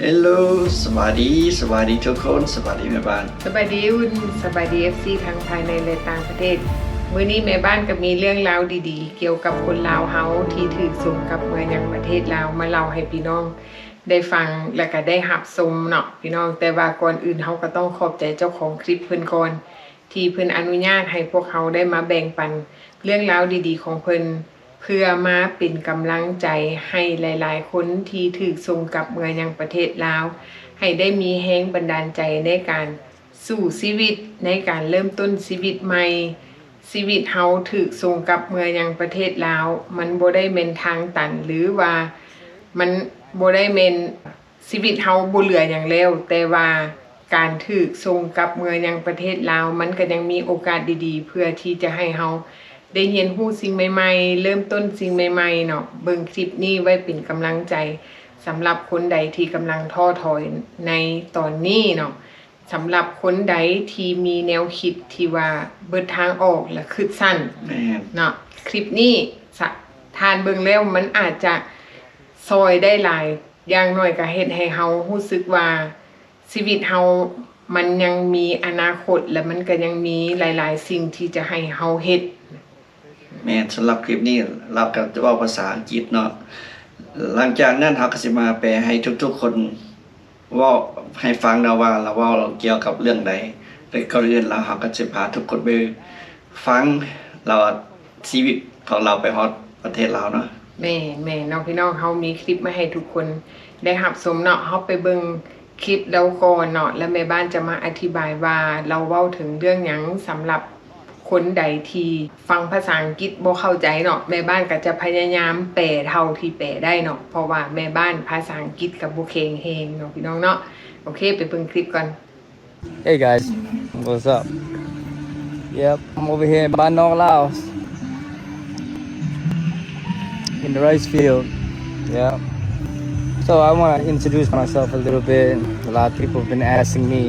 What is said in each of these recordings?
Hello สวัสดีทุกคนสวัสดีแม่บ้านสวัสดีอุ่นสวัสดี FC ทั้งภายในและต่างประเทศมื้อนี้แม่บ้านก็มีเรื่องราวดีๆเกี่ยวกับคนลาวเฮาที่ถูกส่งกลับเมืองยังประเทศลาวมาเล่าให้พี่น้องได้ฟังและก็ได้รับชมเนาะพี่น้องแต่ว่าก่อนอื่นเฮาก็ต้องขอบใจเจ้าของคลิปเพิ่นก่อนที่เพิ่นอนุญาตให้พวกเฮาได้มาแบ่งปันเรื่องราวดีๆของเพิ่นเพื่อมาเป็นกำลังใจให้หลายๆคนที่ถูกส่งกลับเมืองยังประเทศลาวให้ได้มีแรงบันดาลใจในการสู่ชีวิตในการเริ่มต้นชีวิตใหม่ชีวิตเฮาถูกส่งกลับเมืองยังประเทศลาวมันบ่ได้แม่นทางตันหรือว่ามันบ่ได้แม่นชีวิตเฮาบ่เหลือหยังแล้วแต่ว่าการถูกส่งกลับเมืองยังประเทศลาวมันก็ยังมีโอกาสดีๆเพื่อที่จะให้เฮาได้เรียนรู้สิ่งใหม่ๆเริ่มต้นสิ่งใหม่ๆเนาะเบิ่งคลิปนี้ไว้เป็นกำลังใจสำหรับคนใดที่กำลังท้อถอยในตอนนี้เนาะสำหรับคนใดที่มีแนวคิดที่ว่าเบิดทางออกและคิดสั้นเนาะคลิปนี้ทานเบิ่งแล้วมันอาจจะซอยได้หลายอย่างน้อยก็เฮ็ดให้เฮารู้สึกว่าชีวิตเฮามันยังมีอนาคตและมันก็ยังมีหลายๆสิ่งที่จะให้เฮาเฮ็ดแม่สำหรับคลิปนี้เราก็จะเว้าภาษาอังกฤษเนาะหลังจากนั้นเฮาก็สิมาแปลให้ทุกๆคนเว้าให้ฟังนะว่าเราเว้าเกี่ยวกับเรื่องใดแต่ก่อนอื่นเราเฮาก็สิพาทุกคนไปฟังเราชีวิตของเราไปฮอดประเทศลาวเนาะแม่น้องพี่น้องเฮามีคลิปมาให้ทุกคนได้รับชมเนาะเฮาไปเบิ่งคลิปแล้วก่อนเนาะแล้วแม่บ้านจะมาอธิบายว่าเราเว้าถึงเรื่องหยังสำหรับคนใดที่ฟังภาษาอังกฤษบ่เข้าใจเนาะแม่บ้านก็จะพยายามแปลเท่าที่แปลได้เนาะเพราะว่าแม่บ้านภาษาอังกฤษก็บ่แข็งแรงเนาะพี่น้องเนาะโอเคไปเบิ่งคลิปก่อน Hey guys, what's up? Yep, I'm over here in Ban Nong, Laos. In the rice field. Yeah. So I want to introduce myself a little bit. A lot of people have been asking me,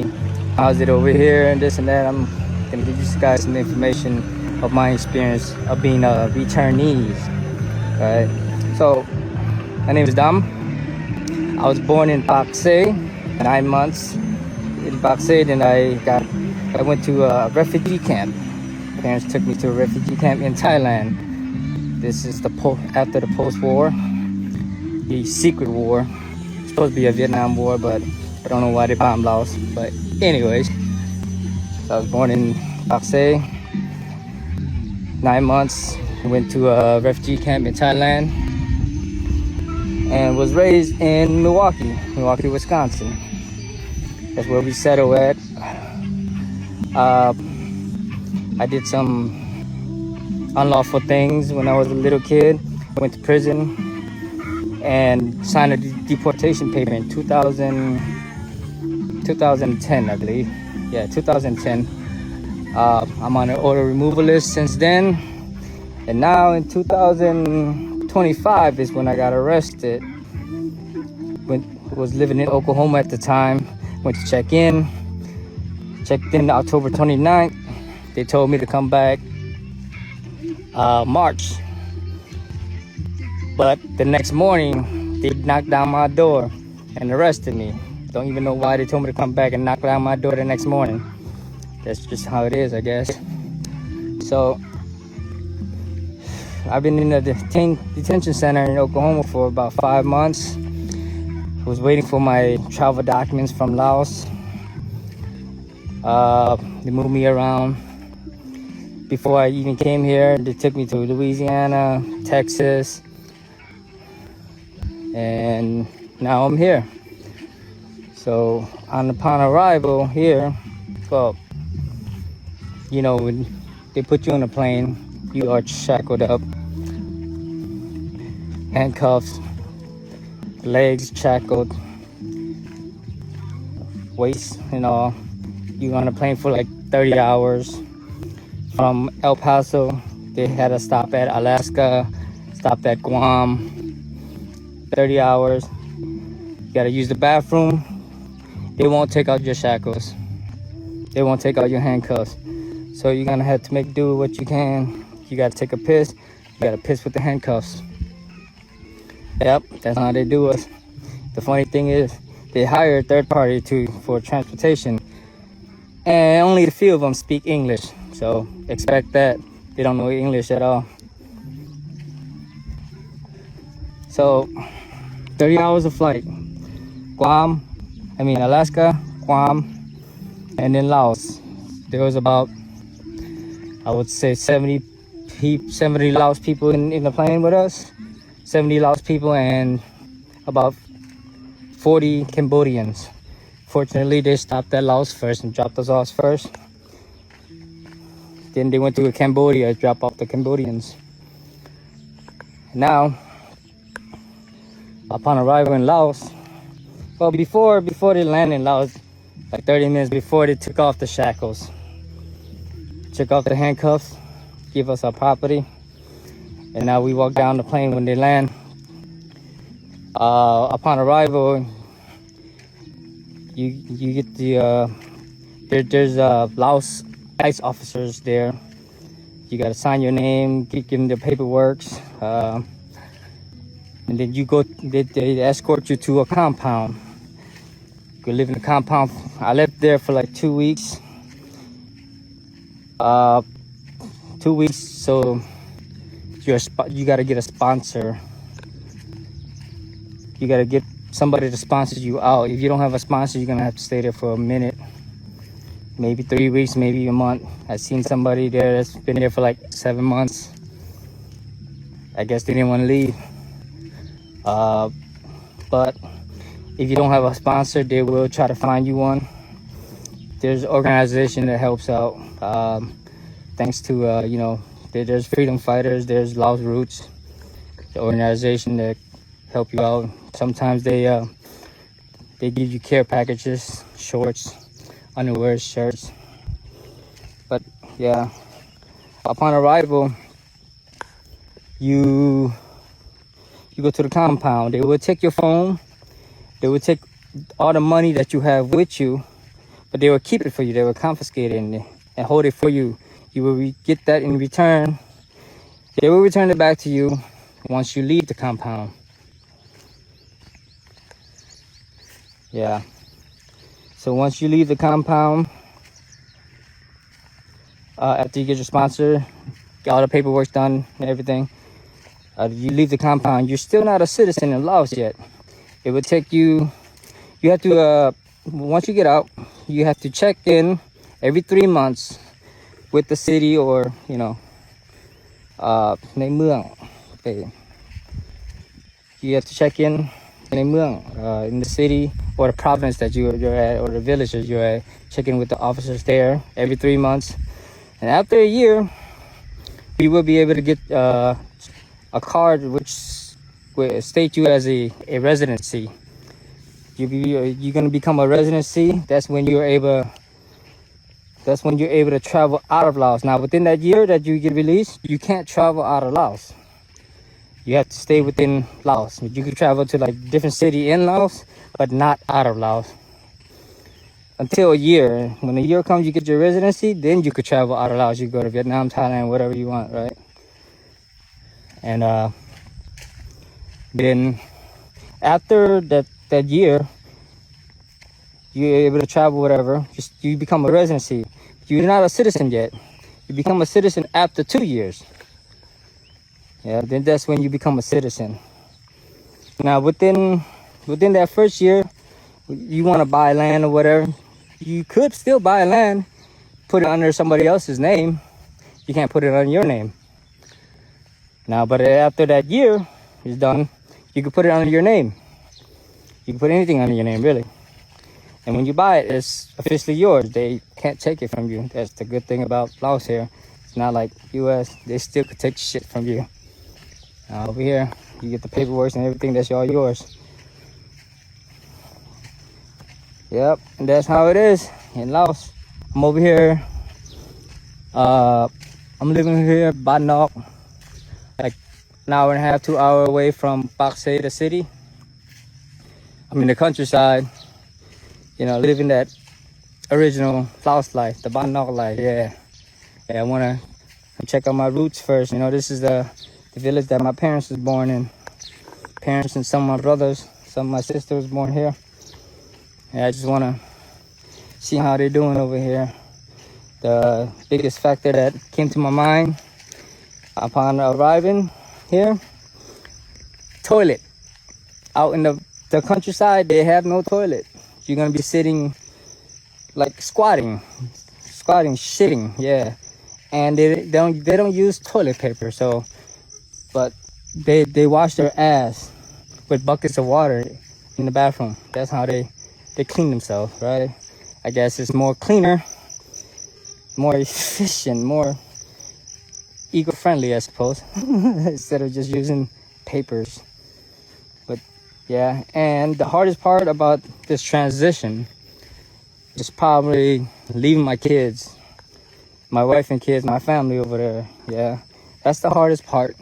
how's it over here and this and that. I'm going to give you guys some information of my experience of being a returnee. Right? So, my name is Dam. I was born in Pak Se, 9 months. In Pak Se, then I went to a refugee camp. My parents took me to a refugee camp in Thailand. This is after the post-war, the secret war. It's supposed to be a Vietnam War, but I don't know why they bombed Laos. But anyways, so I was born in Pak Se, 9 months. I went to a refugee camp in Thailand and was raised in Milwaukee, Wisconsin. That's where we settled at. I did some unlawful things when I was a little kid. I went to prison and signed a deportation paper in 2010, I believe. Yeah, 2010. I'm on an order removal list since then. And now in 2025 is when I got arrested. Was living in Oklahoma at the time. Went to check in. Checked in October 29th. They told me to come back March. But the next morning, they knocked down my door and arrested me. Don't even know why they told me to come back and knock down my door the next morning. That's just how it is, I guess. So, I've been in a detention center in Oklahoma for about 5 months. I was waiting for my travel documents from Laos. They moved me around. Before I even came here, they took me to Louisiana, Texas, and now I'm here. So, upon arrival here, well, you know, when they put you on a plane, you are shackled up, handcuffs, legs shackled, waist and all. You're on a plane for like 30 hours. From El Paso, they had a stop at Alaska, stopped at Guam, 30 hours. You gotta use the bathroom. They won't take out your shackles. They won't take out your handcuffs. So you're gonna have to make do what you can. You gotta take a piss. You gotta piss with the handcuffs. Yep, that's how they do us. The funny thing is, they hire a third party for transportation, and only a few of them speak English. So expect that they don't know English at all. So 30 hours of flight. Alaska, Guam, and then Laos. There was about, I would say 70 Laos people in the plane with us. 70 Laos people and about 40 Cambodians. Fortunately, they stopped at Laos first and dropped us off first. Then they went to Cambodia to drop off the Cambodians. Now, upon arrival in Laos, well, before they landed in Laos, like 30 minutes before, they took off the shackles, took off the handcuffs, give us our property, and now we walk down the plane when they land. Upon arrival, you get the there's Laos ICE officers there. You gotta sign your name, give them the paperwork, and then they escort you to a compound. You live in a compound. I lived there for like 2 weeks. 2 weeks, so you gotta get a sponsor. You gotta get somebody to sponsor you out. If you don't have a sponsor, you're gonna have to stay there for a minute, maybe 3 weeks, maybe a month. I've seen somebody there that's been there for like 7 months. I guess they didn't want to leave. But if you don't have a sponsor, they will try to find you one. There's an organization that helps out. Thanks to there's freedom fighters. There's Laos Roots, the organization that help you out. Sometimes they give you care packages, shorts, underwear, shirts. But yeah, upon arrival, you go to the compound. They will take your phone. They will take all the money that you have with you, but they will keep it for you. They will confiscate it and hold it for you. You will get that in return. They will return it back to you once you leave the compound. Yeah. So once you leave the compound, after you get your sponsor, get all the paperwork done and everything, you leave the compound. You're still not a citizen in Laos yet. It would take you have to, once you get out, you have to check in every 3 months with the city or, Nei Muang. Okay. You have to check in Nei Muang, in the city or the province that you're at, or the village that you're at. Check in with the officers there every 3 months. And after a year, you will be able to get a card which will state you as a residency. You're gonna become a residency. That's when you're able to travel out of Laos. Now, within that year that you get released, you can't travel out of Laos. You have to stay within Laos. You can travel to like different city in Laos, but not out of Laos. Until a year. When a year comes, you get your residency, then you could travel out of Laos. You go to Vietnam, Thailand, whatever you want, right? And then after that year, you're able to travel, whatever. You become a residency. You're not a citizen yet. You become a citizen after 2 years. Yeah, then that's when you become a citizen. Now, within that first year, you want to buy land or whatever, you could still buy land, put it under somebody else's name. You can't put it on your name. Now, but after that year is done, you can put it under your name. You can put anything under your name, really. And when you buy it, it's officially yours. They can't take it from you. That's the good thing about Laos here. It's not like US. They still could take shit from you. Over here, you get the paperwork and everything. That's all yours. Yep, and that's how it is in Laos. I'm over here. I'm living here, Ban Nok, like an hour and a half, 2 hours away from Pak Se, the city. I'm in the countryside. Living that original Laos life, the Ban Nok life. Yeah, I wanna check out my roots first. This is the village that my parents was born in. Parents and some of my brothers, some of my sisters was born here. And I just want to see how they're doing over here. The biggest factor that came to my mind upon arriving here, toilet. Out in the countryside, they have no toilet. You're going to be sitting like squatting, shitting, yeah. And they don't use toilet paper, so but they wash their ass with buckets of water in the bathroom. That's how they clean themselves, right? I guess it's more cleaner, more efficient, more eco-friendly, I suppose, instead of just using papers. But yeah, and the hardest part about this transition is probably leaving my kids, my wife and kids, my family over there. Yeah, that's the hardest part.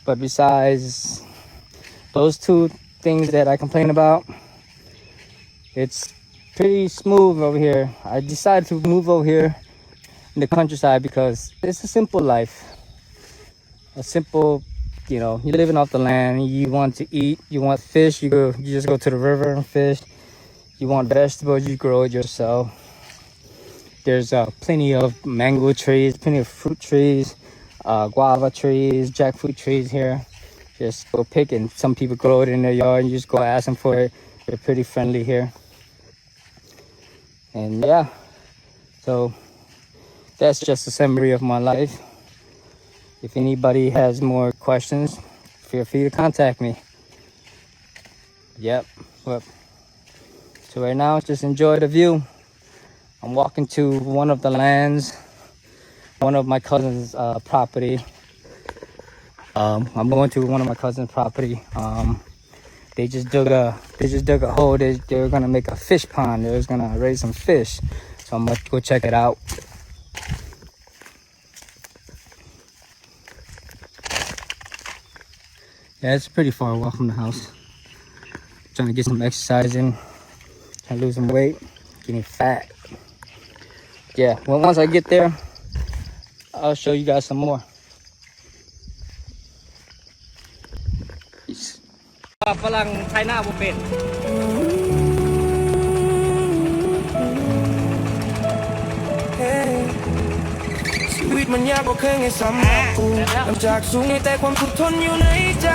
But besides those two things that I complain about, it's pretty smooth over here. I decided to move over here in the countryside because it's a simple life. A simple, you know, you're living off the land, you want to eat, you want fish, you just go to the river and fish. You want vegetables, you grow it yourself. There's plenty of mango trees, plenty of fruit trees, guava trees, jackfruit trees here. Just go pick, and some people grow it in their yard and you just go ask them for it. They're pretty friendly here. And yeah, so that's just a summary of my life. If anybody has more questions, feel free to contact me. Yep. Well, so right now, just enjoy the view. I'm walking to one of the lands, one of my cousin's property. I'm going to one of my cousin's property. They just dug a hole. They're gonna make a fish pond. They're gonna raise some fish. So I'm gonna go check it out. Yeah, it's pretty far away from the house. Trying to get some exercise in. Trying to lose some weight. Getting fat. Yeah, well, once I get there, I'll show you guys some more. Peace. ฝรั่งไทยหน้าบ่เป็นชีวิตมันยากบ่เคยไงสำหรับกูน้ำจากสูงแต่ความทุกข์ทนอยู่ในใจ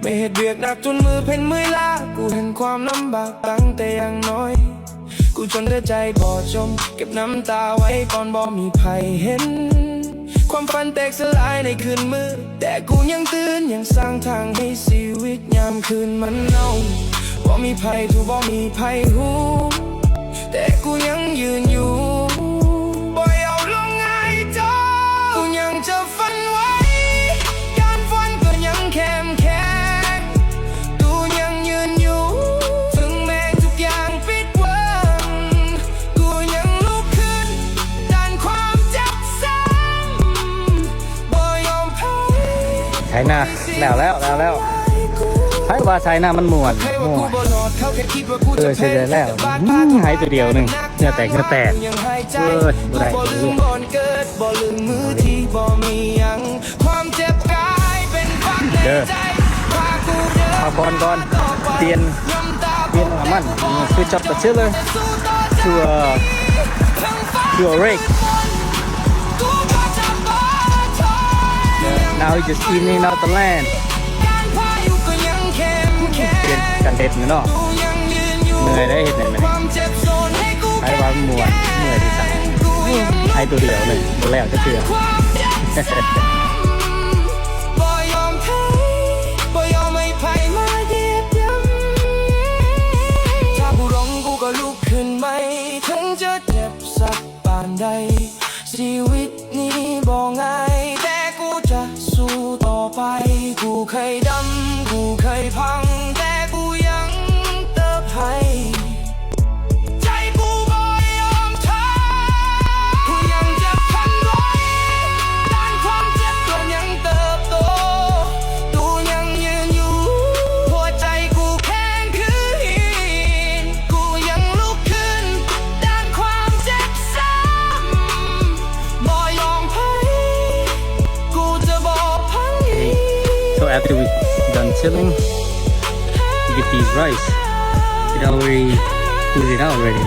ไม่เหตุเบียกหนักจนมือเพ่นมือลากูเห็นความลำบากตั้งแต่ยังน้อยกูจนเดือดใจบ่จมเก็บน้ำตาไว้ก่อนบ่มีใครเห็นความฝันแตกสลายในคืนมืดแต่กูยังตื่นยังสร้างทางให้ชีวิตยามคืนมันเน่าบ่มีภัยถูกบ่มีภัยหูแต่กูยังยืนอยู่บ่ยอมลงง่ายจ้ากูยังจะฝันไว้การฝันก็ยังเข้มแข็งกูยังยืนอยู่ถึงแม้ทุกอย่างปิดหวังกูยังลุกขึ้นด้านความเจ็บซ้ำบ่ยอมแพ้ ไทยหน้าแล้วไทยว่าไทยหน้ามันม่วนใช่แล้วหายตัวเดียวนึงเนื้อแตกบ่ได้บ่ลืมมือที่บ่มียังความเจ็บกายเป็นฝันในใจพากูเดินก่อนเปลี่ยนน้ำมัน switch up the tiller to a rake. Now we just evening out the land. เปลี่ยนกันเด็ดเนาะเหนื่อยได้เห็นไหมไอ้ว่ามันม่วนเหนื่อยที่สุดไอ้ตัวเดียวเลยตัวแรกก็คือบ่ยอมแพ้บ่ยอมให้ภัยมาเหยียบย่ำถ้ากูร้องกูก็ลุกขึ้นไหมถึงจะเจ็บสักปานใดชีวิตนี้บ่ง่ายแต่กูจะสู้ต่อไปกูเคยดำกูเคยพังแต่กูยังเติบใหใจกูบ่ยอมแพ้กูยังเจ็บพันไว้ด้านความเจ็บก็ยังเติบโตกูยังยืนอยู่หัวใจกูแข็งคือหินกูยังลุกขึ้นด้านความเจ็บซ้ำบ่ยอมแพ้กูจะบ่พังอีก So after we done chilling, you get these rice. it already oozed out already.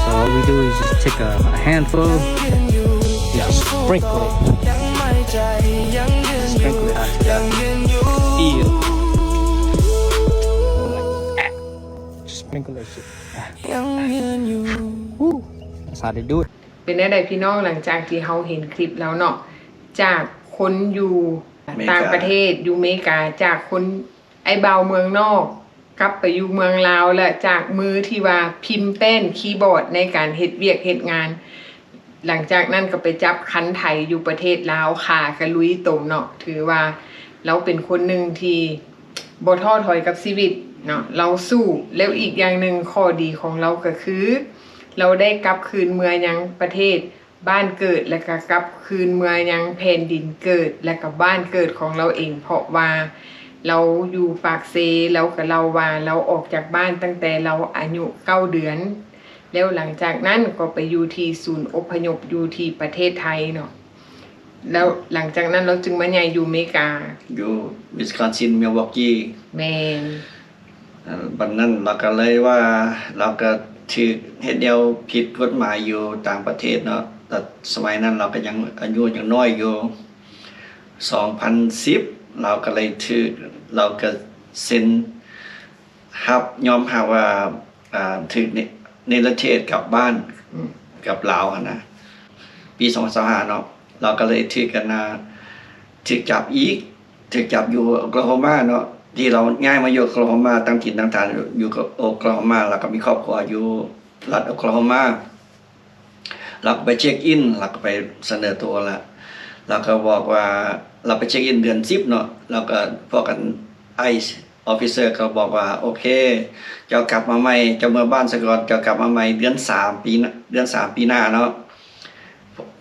So all we do is just take a handful, just sprinkle it. Sprinkle it onto the eel. Like that. Just sprinkle that shit. Woo. That's how they do it. เป็นได้พี่น้องหลังจากที่เขาเห็นคลิปแล้วเนาะจากคนอยู่ต่างประเทศอยู่อเมริกาจากคนไอ้เบาเมืองนอกกลับไปอยู่เมืองลาวและจากมือที่ว่าพิมพ์แป้นคีย์บอร์ดในการเฮ็ดเวียกเฮ็ดงานหลังจากนั้นก็ไปจับคันไถอยู่ประเทศลาวขากะลุยตมเนาะถือว่าเราเป็นคนหนึ่งที่บ่ท้อถอยกับชีวิตเนาะเราสู้แล้วอีกอย่างหนึ่งข้อดีของเราก็คือเราได้กลับคืนเมืองยังประเทศบ้านเกิดและก็กลับคืนเมืองยังแผ่นดินเกิดและก็บ้านเกิดของเราเองเพราะว่าเราอยู่ปากเซแล้วก็เราว่าเราออกจากบ้านตั้งแต่เราอายุ9 เดือนแล้วหลังจากนั้นก็ไปอยู่ที่ศูนย์อพยพอยู่ที่ประเทศไทยเนาะแล้วหลังจากนั้นเราจึงมาย้ายอยู่อเมริกา อยู่วิสคอนซินมิลวอกกี้ แม่น บัดนั้นเราก็เลยว่าเราก็ถือเฮ็ดเดียวผิดกฎหมายอยู่ต่างประเทศเนาะแต่สมัยนั้นเราก็ยังอายุยังน้อยอยู่2010เราก็เลยถือเราก็เซ็นยอมรับว่าถือในประเทศกลับบ้านกับลาวนะปี2025เนาะเราก็เลยถือกันถือจับอีกถือจับอยู่โอคลาโฮมาเนาะที่เราง่ายมาอยู่โอคลาโฮมาตั้งถิ่นตั้งฐานอยู่กับโอคลาโฮมาแล้วก็มีครอบครัวอยู่รัฐโอคลาโฮมาเราก็ไปเช็คอินเราก็ไปเสนอตัวแล้วเราก็บอกว่าเราไปเช็คอินเดือน10เนาะแล้วก็พวกกันไอซ์ออฟฟิเซอร์เขาบอกว่าโอเคเจ้ากลับมาใหม่เจ้าเมื่อบ้านซะก่อนเจ้ากลับมาใหม่เดือน3ปีหน้าเนาะ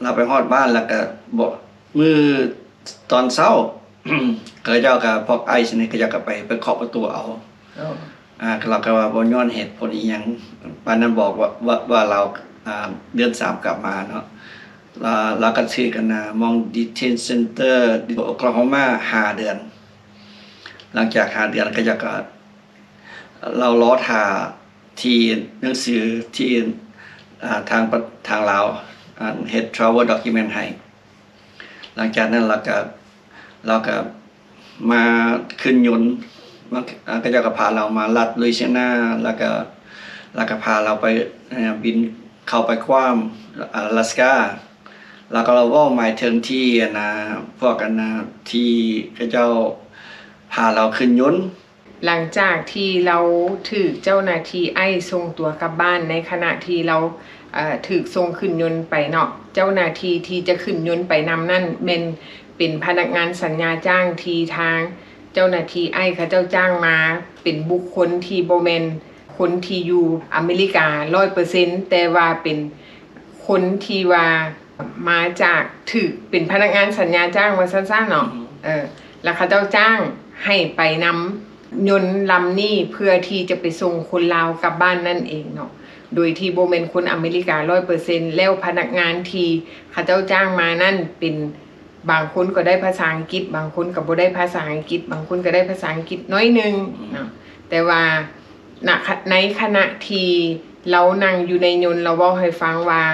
เราไปฮอดบ้านแล้วก็บอกมื้อตอนเช้า เขาเจ้ากับพวกไอซ์นี่เขาเจ้าก็ไปเคาะประตูเอาเราก็ว่าบ่ย้อนเหตุผลอีหยังปานนั้นบอกว่าเราเดือน3กลับมาเนาะเราก็ชื่อกันนะมอง Detention Center โอคลาโฮมา5 เดือนหลังจาก5 เดือนก็จะก็เรารอท่าที่หนังสือที่ทางลาวเฮ็ด travel document ให้หลังจากนั้นเราก็มาขึ้นยนต์ก็จะก็พาเรามาลัดลุยเซียนาแล้วก็พาเราไปบินเข้าไปคว้ามอลาสกาแล้วก็เราว่าหมายถึงที่พวกกันที่เขาเจ้าพาเราขึ้นยนต์หลังจากที่เราถูกเจ้าหน้าที่ไอ้ส่งตัวกลับบ้านในขณะที่เราถูกส่งขึ้นยนต์ไปเนาะเจ้าหน้าที่ที่จะขึ้นยนต์ไปนำนั่นเป็นพนักงานสัญญาจ้างที่ทางเจ้าหน้าที่ไอ้เขาเจ้าจ้างมาเป็นบุคคลที่บ่แม่นคนที่อยู่อเมริกา 100% แต่ว่าเป็นคนที่ว่ามาจากถูกเป็นพนักงานสัญญาจ้างว่าสั้นๆเนาะแล้วเขาเจ้าจ้างให้ไปนำยนต์ลำนี้เพื่อที่จะไปส่งคนลาวกลับบ้านนั่นเองเนาะโดยที่บ่แม่นคนอเมริกา 100% แล้วพนักงานที่เขาเจ้าจ้างมานั่นเป็นบางคนก็ได้ภาษาอังกฤษบางคนก็บ่ได้ภาษาอังกฤษบางคนก็ได้ภาษาอังกฤษน้อยนึงเนาะแต่ว่าในขณะที่เรานั่งอยู่ในยนต์เราเว้าให้ฟังว่า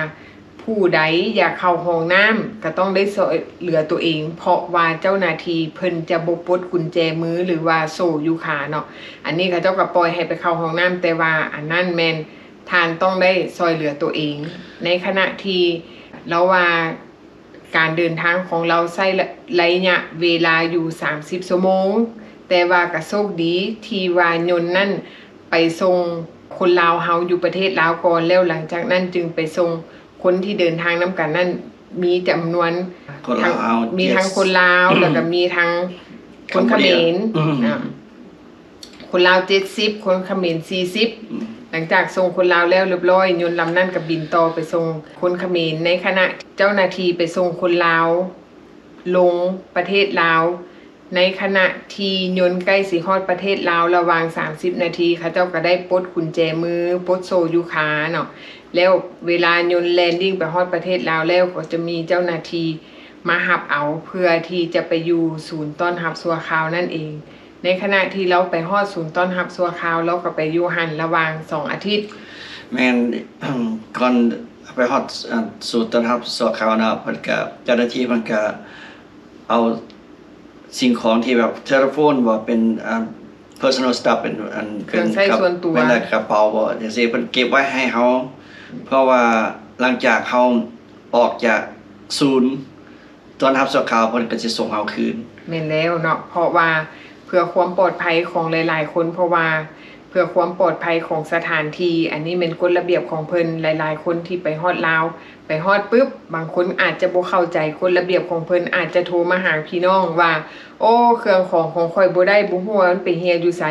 ผู้ใดอยากเข้าห้องน้ำก็ต้องได้ช่วยเหลือตัวเองเพราะว่าเจ้าหน้าที่เพิ่นจะบ่ปลดกุญแจมือหรือว่าโซ่อยู่ขาเนาะอันนี้เขาเจ้าก็ปล่อยให้ไปเข้าห้องน้ำแต่ว่าอันนั้นแม่นทานต้องได้ช่วยเหลือตัวเองในขณะที่เราว่าการเดินทางของเราใช้ระยะเวลาอยู่30 ชั่วโมงแต่ว่าก็โชคดีที่ว่ายนต์นั่นไปส่งคนลาวเฮาอยู่ประเทศลาวก่อนแล้วหลังจากนั้นจึงไปส่งคนที่เดินทางนำกันนั่นมีจำนวนมีทั้งคนลาวแล้วก็มีทั้งคนเขมรคนลาว70คนเขมร40หลังจากส่งคนลาวแล้วเรียบร้อยยนต์ลำนั้นก็บินต่อไปส่งคนเขมรในขณะเจ้าหน้าที่ไปส่งคนลาวลงประเทศลาวในขณะที่ยนต์ใกล้สิฮอดประเทศลาวระหว่าง30 นาทีเขาเจ้าก็ได้ปลดกุญแจมือปลดโซ่อยู่ขาเนาะแล้วเวลายนต์แลนดิ้งไปฮอดประเทศลาวแล้วก็จะมีเจ้าหน้าที่มารับเอาเพื่อที่จะไปอยู่ศูนย์ต้อนรับชั่วคราวนั่นเอง ในขณะที่เราไปฮอดศูนย์ต้อนรับสัวคราวเราก็ไปอยู่หันระหว่าง2 อาทิตย์ แม่น ก่อนไปฮอดสูตรต้อนรับสัวขาวเนาะเพิ่นก็เจ้าหน้าที่เพิ่นก็เอาสิ่งของที่แบบเทเลโฟนบ่เป็นpersonal stuff เป็นอัน เครื่องใช้ส่วนตัว เป็นกระเป๋าบ่จังซี่เพิ่นเก็บไว้ให้เฮาเพราะว่าหลังจากเฮาออกจากศูนย์ต้อนรับสัวขาวเพิ่นก็สิส่งเฮาคืน แม่นแล้วเนาะเพราะว่าเพื่อความปลอดภัยของหลายๆคนเพราะว่าเพื่อความปลอดภัยของสถานที่อันนี้เป็นกฎระเบียบของเพิ่นหลายๆคนที่ไปฮอดลาวไปฮอดปึ๊บบางคนอาจจะบ่เข้าใจกฎระเบียบของเพิ่นอาจจะโทรมาหาพี่น้องว่าโอ้เครื่องของข่อยบ่ได้บ่ฮู้ว่ามันไปเฮียอยู่ไส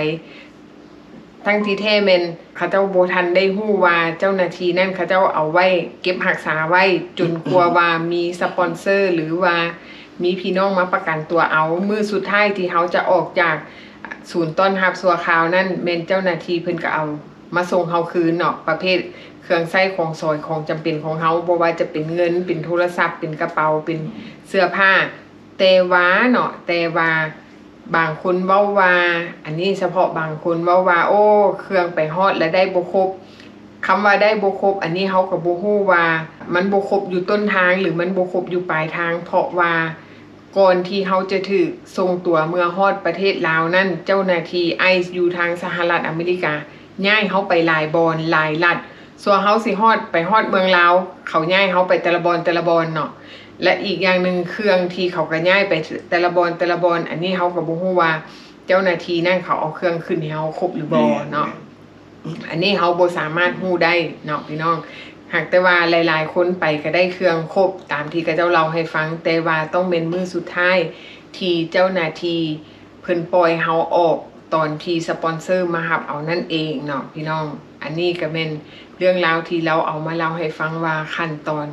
ทั้งที่แท้แม่นเขาเจ้าบ่ทันได้ฮู้ว่าเจ้าหน้าที่นั่นเขาเจ้าเอาไว้เก็บรักษาไว้จนกลัวว่ามีสปอนเซอร์หรือว่ามีพี่น้องมาประกันตัวเอามื้อสุดท้ายที่เฮาจะออกจากศูนย์ต้อนรับสัวขาวนั่นแม่นเจ้าหน้าที่เพิ่นก็เอามาส่งเฮาคืนเนาะประเภทเครื่องใช้ของซอยของจำเป็นของเฮาบ่ว่าจะเป็นเงินเป็นโทรศัพท์เป็นกระเป๋าเป็นเสื้อผ้าแต่ว่าเนาะแต่ว่าบางคนเว้าว่าอันนี้เฉพาะบางคนเว้าว่าโอ้เครื่องไปฮอดแล้วได้บ่ครบคำว่าได้บ่ครบอันนี้เฮาก็บ่ฮู้ว่ามันบ่ครบอยู่ต้นทางหรือมันบ่ครบอยู่ปลายทางเพราะว่าก่อนที่เฮาจะถูกส่งตัวเมื่อฮอดประเทศลาวนั่นเจ้าหน้าที่ไอซ์อยู่ทางสหรัฐอเมริกาย้ายเฮาไปหลายบอนหลายรัฐส่วนเฮาสิฮอดไปฮอดเมืองลาวเขาย้ายเฮาไปแต่ละบอนเนาะและอีกอย่างหนึ่งเครื่องที่เขาก็ย้ายไปแต่ละบอนอันนี้เฮาก็บ่ฮู้ว่าเจ้าหน้าที่นั่นเขาเอาเครื่องขึ้นให้เฮาครบหรือบ่เนาะอันนี้เฮาบ่สามารถฮู้ได้เนาะพี่น้องหากแต่ว่าหลายๆคนไปก็ได้เครื่องครบตามที่กระเจ้าเล่าให้ฟังแต่ว่าต้องเป็นมื้อสุดท้ายที่เจ้าหน้าที่เพิ่นปล่อยเฮาออกตอนที่สปอนเซอร์มารับเอานั่นเองเนาะพี่น้องอันนี้ก็เป็นเรื่องราวที่เราเอามาเล่าให้ฟังว่าขั้นตอน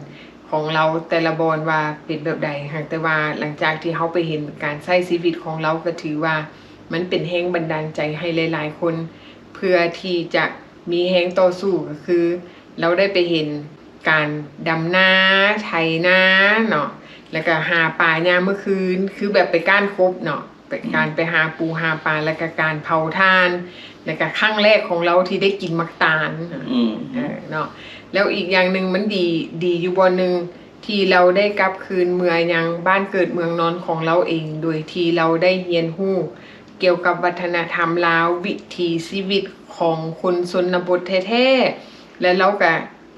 ของเราแต่ละบอนว่าเป็นแบบใดหากแต่ว่าหลังจากที่เฮาไปเห็นการใช้ชีวิตของเราก็ถือว่ามันเป็นแรงบันดาลใจให้หลายๆคนเพื่อที่จะมีแรงต่อสู้ก็คือเราได้ไปเห็นการดำนาไถนาเนาะแล้วก็หาปลายามเมื่อคืนคือแบบไปก้านคบเนาะเป็นการไปหาปูหาปลาแล้วก็การเผาถ่านแล้วก็ครั้งแรกของเราที่ได้กินมักตาลเนาะแล้วอีกอย่างหนึ่งมันดีอยู่บนหนึ่งที่เราได้กลับคืนเมืองยังบ้านเกิดเมืองนอนของเราเองโดยที่เราได้เรียนรู้เกี่ยวกับวัฒนธรรมลาววิถีชีวิตของคนชนบทแท้ๆและเราก็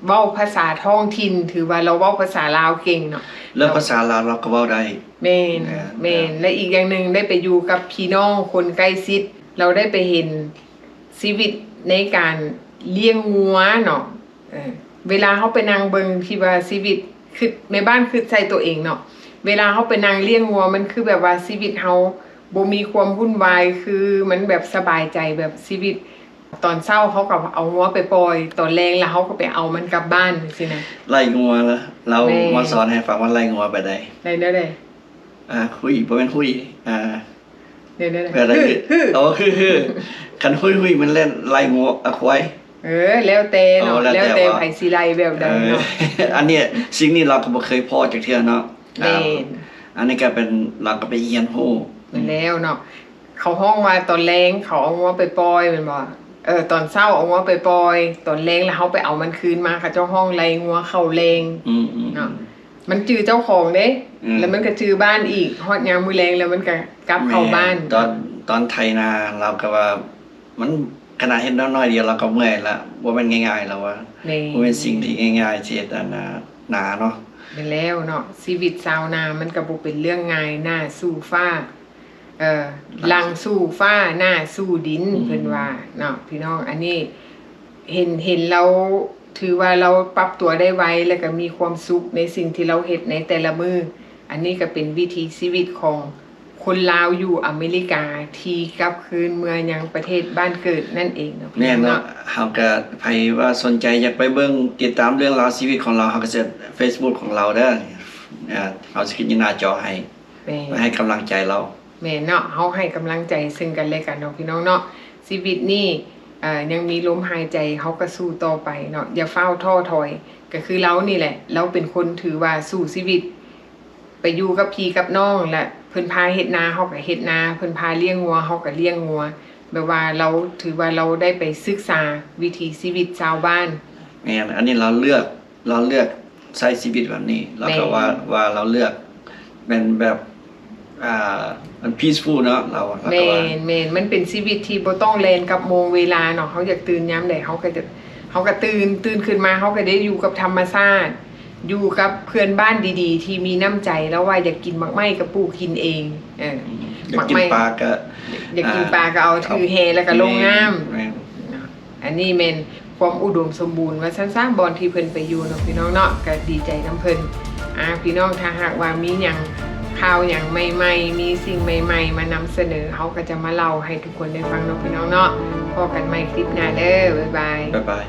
เว้าภาษาท้องถิ่นถือว่าเราเว้าภาษาลาวเก่งเนาะเรื่องภาษาลาวเราก็เว้าได้แม่นและอีกอย่างหนึ่งได้ไปอยู่กับพี่น้องคนใกล้ชิดเราได้ไปเห็นชีวิตในการเลี้ยงงัวเนาะเวลาเขาไปนั่งเบิ่งที่ว่าชีวิตคือแม่บ้านคือใส่ตัวเองเนาะเวลาเขาไปนั่งเลี้ยงงัวมันคือแบบว่าชีวิตเขาบ่มีความวุ่นวายคือมันแบบสบายใจแบบชีวิตตอนเช้าเขาก็เอางัวไปปล่อยตอนแลงแล้วเขาก็ไปเอามันกลับบ้านสินะไล่งัวแล้วเรามาสอนให้ฟังว่าไล่งัวไปได้ได้คุยบ่แม่นคุยได้อะไรโอ้คือคันคุยมันเล่นไล่งัวควายแล้วแต่เนาะแล้วแต่ไผสิไล่แบบใดเนาะอันนี้สิ่งนี้เราก็บ่เคยพอจักเทื่อเนาะอันนี้ก็เป็นเราก็ไปเรียนรู้มันแล้วเนาะเขาห้องว่าตอนแรงเขาเอางัวไปปล่อยแม่นบ่ตอนเช้าเอางัวไปปล่อยตอนแรงแล้วเฮาไปเอามันคืนมาค่ะเจ้าห้องไล่งัวเข้าแรงเนาะมันจื้อเจ้าของเด้แล้วมันก็จื้อบ้านอีกฮอดยามมื้อแลงแล้วมันก็กลับเข้าบ้านตอนไถนาเราก็ว่ามันขนาดเฮ็ดน้อยๆเดียวเราก็เมื่อยละบ่แม่นง่ายๆแล้วว่าบ่เป็นสิ่งที่ง่ายๆที่เฮ็ดหนาเนาะเป็นแล้วเนาะชีวิตชาวนามันก็บ่เป็นเรื่องง่ายหน้าสู้ฟ้าหลังสู้ฟ้าหน้าสู้ดินเพิ่นว่าเนาะพี่น้องอันนี้เห็นเราถือว่าเราปรับตัวได้ไวแล้วก็มีความสุขในสิ่งที่เราเฮ็ดในแต่ละมื้ออันนี้ก็เป็นวิถีชีวิตของคนลาวอยู่อเมริกาที่กลับคืนเมืองยังประเทศบ้านเกิดนั่นเองเนาะแน่เนาะเฮาก็ไผว่าสนใจอยากไปเบิ่งติดตามเรื่องราวชีวิตของเราเฮาก็จะ Facebook ของเราเด้อเฮาสิขึ้นอยู่หน้าจอให้กำลังใจเราแม่เนาะเฮาให้กำลังใจซึ่งกันและกันเนาะพี่น้องเนาะชีวิตนี่ยังมีลมหายใจเฮาก็สู้ต่อไปเนาะอย่าเฝ้าท้อถอยก็คือเรานี่แหละเราเป็นคนถือว่าสู้ชีวิต ไปอยู่กับพี่กับน้องและเพิ่นพาเฮ็ดนาเฮาก็เฮ็ดนาเพิ่นพาเลี้ยงงัวเฮาก็เลี้ยงงัวแบบว่าเราถือว่าเราได้ไปศึกษาวิถีชีวิตชาวบ้าน แม่นอันนี้เราเลือกใช้ชีวิตแบบนี้แล้วก็ว่าเราเลือกเป็นแบบมัน peaceful เนาะเราแล้ว แม่ ก็ว่า นแม่นมันเป็นชีวิตที่บ่ต้องแลนกับโมงเวลาเนาะเขาอยากตื่นยามใดเขาก็ตื่นขึ้นมาเขาก็ได้อยู่กับธรรมชาติอยู่กับเพื่อนบ้านดีๆ ที่มีน้ำใจแล้วว่าอยากกินมักไหม้ก็ปลูกกินเองอยากกินปลาก็ อยากกินปลาก็เอาถือแฮแล้วก็ลงน้ำ แม่น อันนี้แม่นความอุดมสมบูรณ์ว่าสร้างบอนที่เพิ่นไปอยู่เนาะพี่น้องเนาะก็ดีใจนำเพิ่นพี่น้องถ้าหากว่ามีหยังข่าวหยังใหม่ๆมีสิ่งใหม่ๆมานำเสนอเฮาก็จะมาเล่าให้ทุกคนได้ฟังเนาะพี่น้องเนาะพบกันใหม่คลิปหน้าเด้อบ๊ายบาย บ๊ายบาย